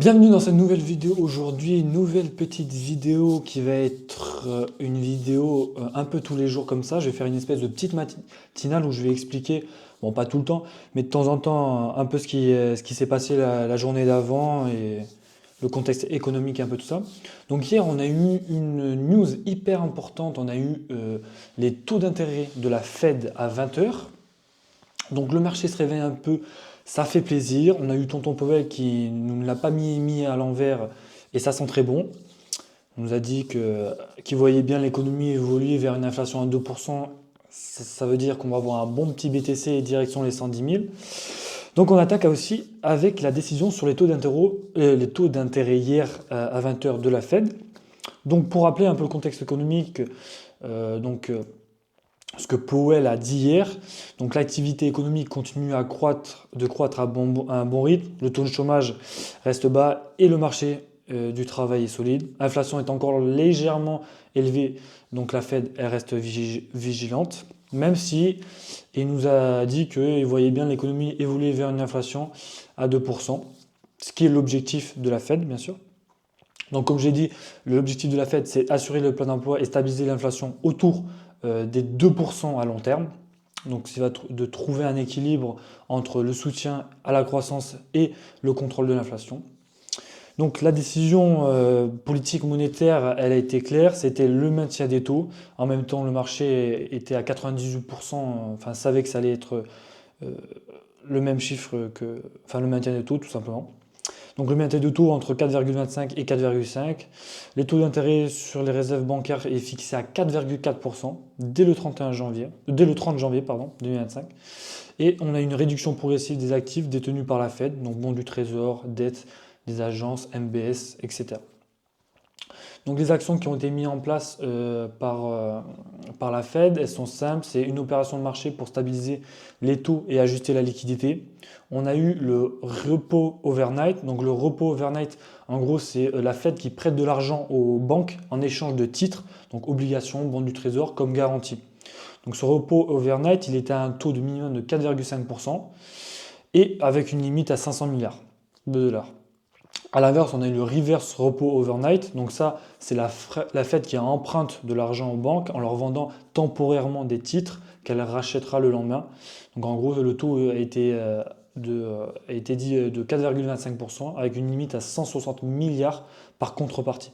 Bienvenue dans cette nouvelle vidéo. Aujourd'hui, une nouvelle petite vidéo qui va être une vidéo un peu tous les jours comme ça. Je vais faire une espèce de petite matinale où je vais expliquer, bon pas tout le temps, mais de temps en temps un peu ce qui s'est passé la journée d'avant et le contexte économique, un peu tout ça. Donc hier, on a eu une news hyper importante. On a eu les taux d'intérêt de la Fed à 20 heures. Donc le marché se réveille un peu, ça fait plaisir. On a eu Tonton Powell qui ne nous l'a pas mis à l'envers et ça sent très bon. On nous a dit qu'il voyait bien l'économie évoluer vers une inflation à 2%. Ça veut dire qu'on va avoir un bon petit BTC et direction les 110 000. Donc on attaque aussi avec la décision sur les taux d'intérêt hier à 20 heures de la Fed. Donc pour rappeler un peu le contexte économique, euh, donc euh, ce que Powell a dit hier, donc l'activité économique continue de croître à un bon rythme, le taux de chômage reste bas et le marché du travail est solide. L'inflation est encore légèrement élevée, donc la Fed elle reste vigilante, même si il nous a dit qu'il voyait bien l'économie évoluer vers une inflation à 2%, ce qui est l'objectif de la Fed, bien sûr. Donc, comme j'ai dit, l'objectif de la Fed, c'est assurer le plein emploi et stabiliser l'inflation autour des 2% à long terme. Donc, c'est de trouver un équilibre entre le soutien à la croissance et le contrôle de l'inflation. Donc, la décision politique monétaire, elle a été claire, c'était le maintien des taux. En même temps, le marché était à 98%, enfin, savait que ça allait être euh, le même chiffre enfin, le maintien des taux, tout simplement. Donc le maintien de taux entre 4,25 et 4,5. Les taux d'intérêt sur les réserves bancaires est fixé à 4,4% dès le 30 janvier 2025. Et on a une réduction progressive des actifs détenus par la Fed, donc bons du trésor, dettes des agences, MBS, etc. Donc les actions qui ont été mises en place par la Fed, elles sont simples, c'est une opération de marché pour stabiliser les taux et ajuster la liquidité. On a eu le repo overnight. Donc le repo overnight, en gros, c'est la Fed qui prête de l'argent aux banques en échange de titres, donc obligations, bons du trésor, comme garantie. Donc ce repo overnight, il était à un taux de minimum de 4,5% et avec une limite à 500 milliards de dollars. À l'inverse, on a eu le reverse repo overnight. Donc ça, c'est la Fed qui emprunte de l'argent aux banques en leur vendant temporairement des titres qu'elle rachètera le lendemain. Donc en gros, le taux a été dit de 4,25% avec une limite à 160 milliards par contrepartie.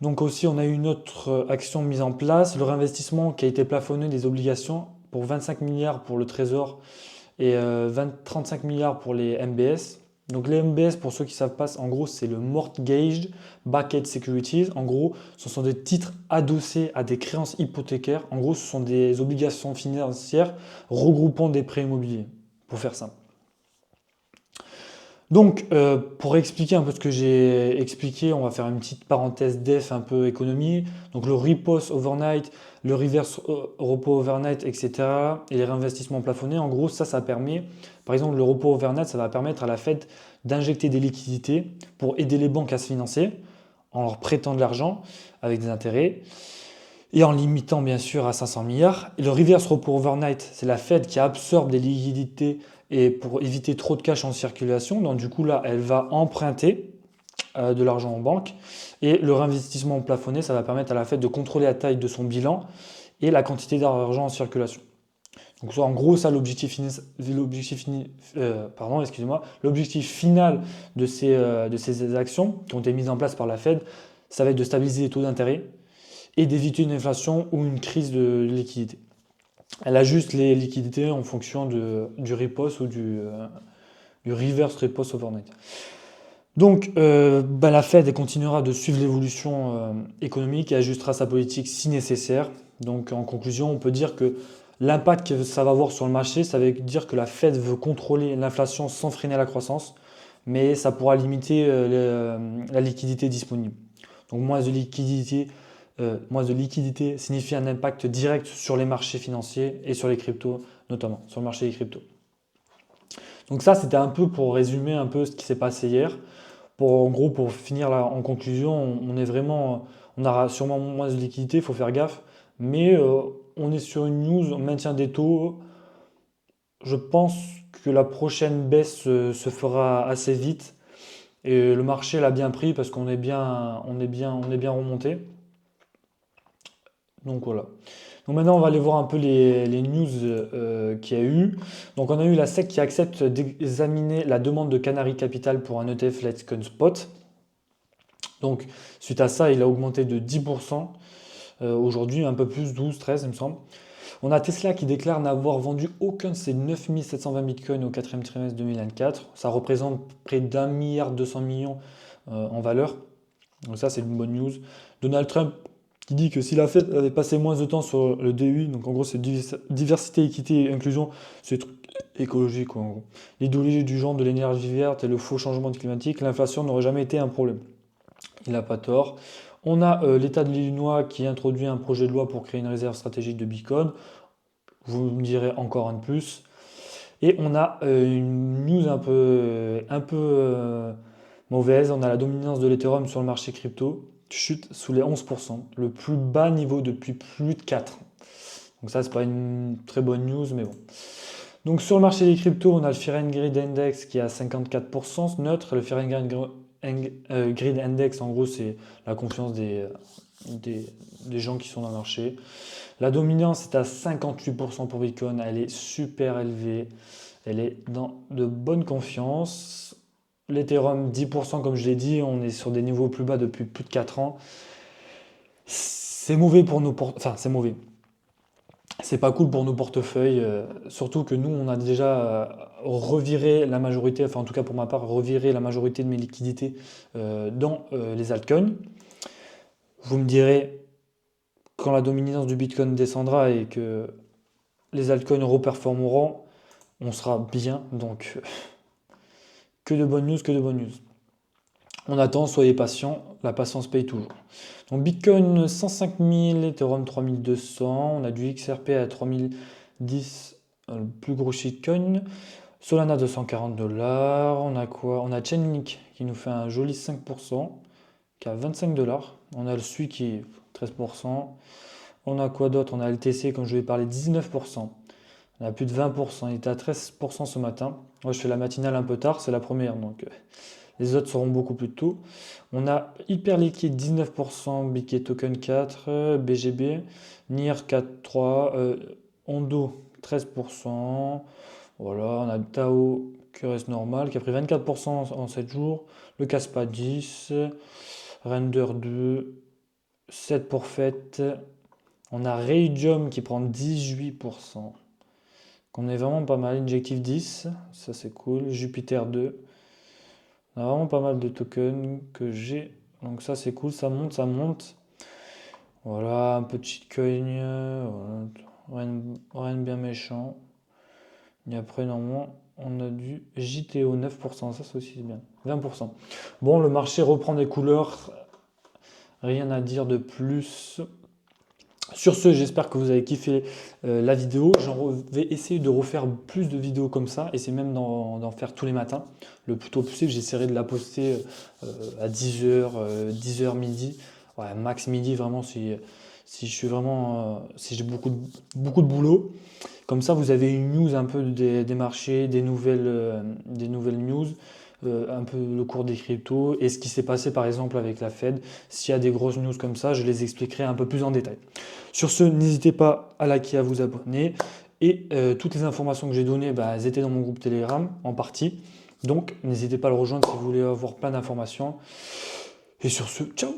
Donc aussi, on a eu une autre action mise en place, le réinvestissement qui a été plafonné des obligations pour 25 milliards pour le Trésor et 35 milliards pour les MBS. Donc les MBS, pour ceux qui ne savent pas, en gros, c'est le Mortgage Backed Securities. En gros, ce sont des titres adossés à des créances hypothécaires. En gros, ce sont des obligations financières regroupant des prêts immobiliers, pour faire simple. Donc, pour expliquer un peu ce que j'ai expliqué, on va faire une petite parenthèse def un peu économie. Donc, le repost overnight, le reverse repo overnight, etc. et les réinvestissements plafonnés, en gros, ça permet, par exemple, le repo overnight, ça va permettre à la Fed d'injecter des liquidités pour aider les banques à se financer en leur prêtant de l'argent avec des intérêts et en limitant bien sûr à 500 milliards. Et le reverse repo overnight, c'est la Fed qui absorbe des liquidités et pour éviter trop de cash en circulation. Donc du coup là, elle va emprunter de l'argent en banque. Et le réinvestissement plafonné, ça va permettre à la Fed de contrôler la taille de son bilan et la quantité d'argent en circulation. Donc en gros, ça l'objectif final de ces actions qui ont été mises en place par la Fed, ça va être de stabiliser les taux d'intérêt et d'éviter une inflation ou une crise de liquidité. Elle ajuste les liquidités en fonction du repost ou du reverse repost overnight. Donc la Fed continuera de suivre l'évolution économique et ajustera sa politique si nécessaire. Donc en conclusion, on peut dire que l'impact que ça va avoir sur le marché, ça veut dire que la Fed veut contrôler l'inflation sans freiner la croissance, mais ça pourra limiter la liquidité disponible. Donc moins de liquidité signifie un impact direct sur les marchés financiers et sur les cryptos, notamment sur le marché des cryptos. Donc ça, c'était un peu pour résumer un peu ce qui s'est passé hier. En gros, pour finir là, en conclusion, on aura sûrement moins de liquidité, il faut faire gaffe, mais on est sur une news, on maintient des taux. Je pense que la prochaine baisse se fera assez vite Et le marché l'a bien pris parce qu'on est bien, on est bien remonté. Donc voilà. Donc maintenant, on va aller voir un peu les news qu'il y a eu. Donc on a eu la SEC qui accepte d'examiner la demande de Canary Capital pour un ETF Let's Con Spot. Donc suite à ça, il a augmenté de 10%. Aujourd'hui, un peu plus, 12, 13, il me semble. On a Tesla qui déclare n'avoir vendu aucun de ses 9720 bitcoins au quatrième trimestre 2024. Ça représente près d'1,2 milliard en valeur. Donc ça, c'est une bonne news. Donald Trump qui dit que si la Fed avait passé moins de temps sur le DEI, donc en gros c'est diversité, équité et inclusion, c'est truc écologique quoi, en gros. L'idéologie du genre de l'énergie verte et le faux changement climatique, l'inflation n'aurait jamais été un problème. Il n'a pas tort. On a l'État de l'Illinois qui introduit un projet de loi pour créer une réserve stratégique de Bitcoin. Vous me direz encore un de plus. Et on a une news un peu mauvaise. On a la dominance de l'Ethereum sur le marché crypto chute sous les 11%, le plus bas niveau depuis plus de 4 ans. Donc ça, c'est pas une très bonne news, mais bon. Donc sur le marché des cryptos, on a le Fear and Greed Index qui est à 54% neutre. Le Fear and Greed Index, en gros, c'est la confiance des gens qui sont dans le marché. La dominance est à 58% pour Bitcoin, elle est super élevée, elle est dans de bonne confiance. L'Ethereum 10%, comme je l'ai dit, on est sur des niveaux plus bas depuis plus de 4 ans. C'est mauvais pour nos enfin c'est mauvais. C'est pas cool pour nos portefeuilles, surtout que nous on a déjà reviré la majorité, enfin en tout cas pour ma part, reviré la majorité de mes liquidités dans les altcoins. Vous me direz, quand la dominance du Bitcoin descendra et que les altcoins reperformeront, on sera bien. Donc, que de bonnes news, que de bonnes news. On attend, soyez patients, la patience paye toujours. Donc, Bitcoin 105 000, Ethereum 3200, on a du XRP à 3010, le plus gros shitcoin. Solana 240 $. On a quoi? On a Chainlink qui nous fait un joli 5%, qui a 25 $. On a le SUI qui est 13%. On a quoi d'autre? On a LTC, comme je vais parler, 19%. On a plus de 20%. Il était à 13% ce matin. Moi, je fais la matinale un peu tard, c'est la première, donc les autres seront beaucoup plus tôt. On a Hyperliquid 19%, BK Token 4, BGB, NIR 4,3, Ondo 13%. Voilà, on a Tao qui reste normal, qui a pris 24% en 7 jours. Le Caspa 10, Render 2, 7 pour Fête. On a Radium qui prend 18%. On est vraiment pas mal. Injective 10, ça c'est cool. Jupiter 2. On a vraiment pas mal de tokens que j'ai. Donc ça c'est cool, ça monte, ça monte. Voilà, un peu de shitcoin. Voilà. Rien de bien méchant. Et après, normalement, on a du JTO 9%. Ça c'est aussi bien. 20%. Bon, le marché reprend des couleurs. Rien à dire de plus. Sur ce, j'espère que vous avez kiffé la vidéo. J'en vais essayer de refaire plus de vidéos comme ça, et c'est même d'en faire tous les matins. Le plus tôt possible, j'essaierai de la poster à 10h, 10h midi. Ouais, max midi, vraiment, si je suis vraiment, si j'ai beaucoup de boulot. Comme ça, vous avez une news un peu des marchés, des nouvelles news, un peu le cours des cryptos et ce qui s'est passé par exemple avec la Fed. S'il y a des grosses news comme ça, je les expliquerai un peu plus en détail. Sur ce, n'hésitez pas à liker, à vous abonner. Et toutes les informations que j'ai données, bah, elles étaient dans mon groupe Telegram en partie. Donc, n'hésitez pas à le rejoindre si vous voulez avoir plein d'informations. Et sur ce, ciao!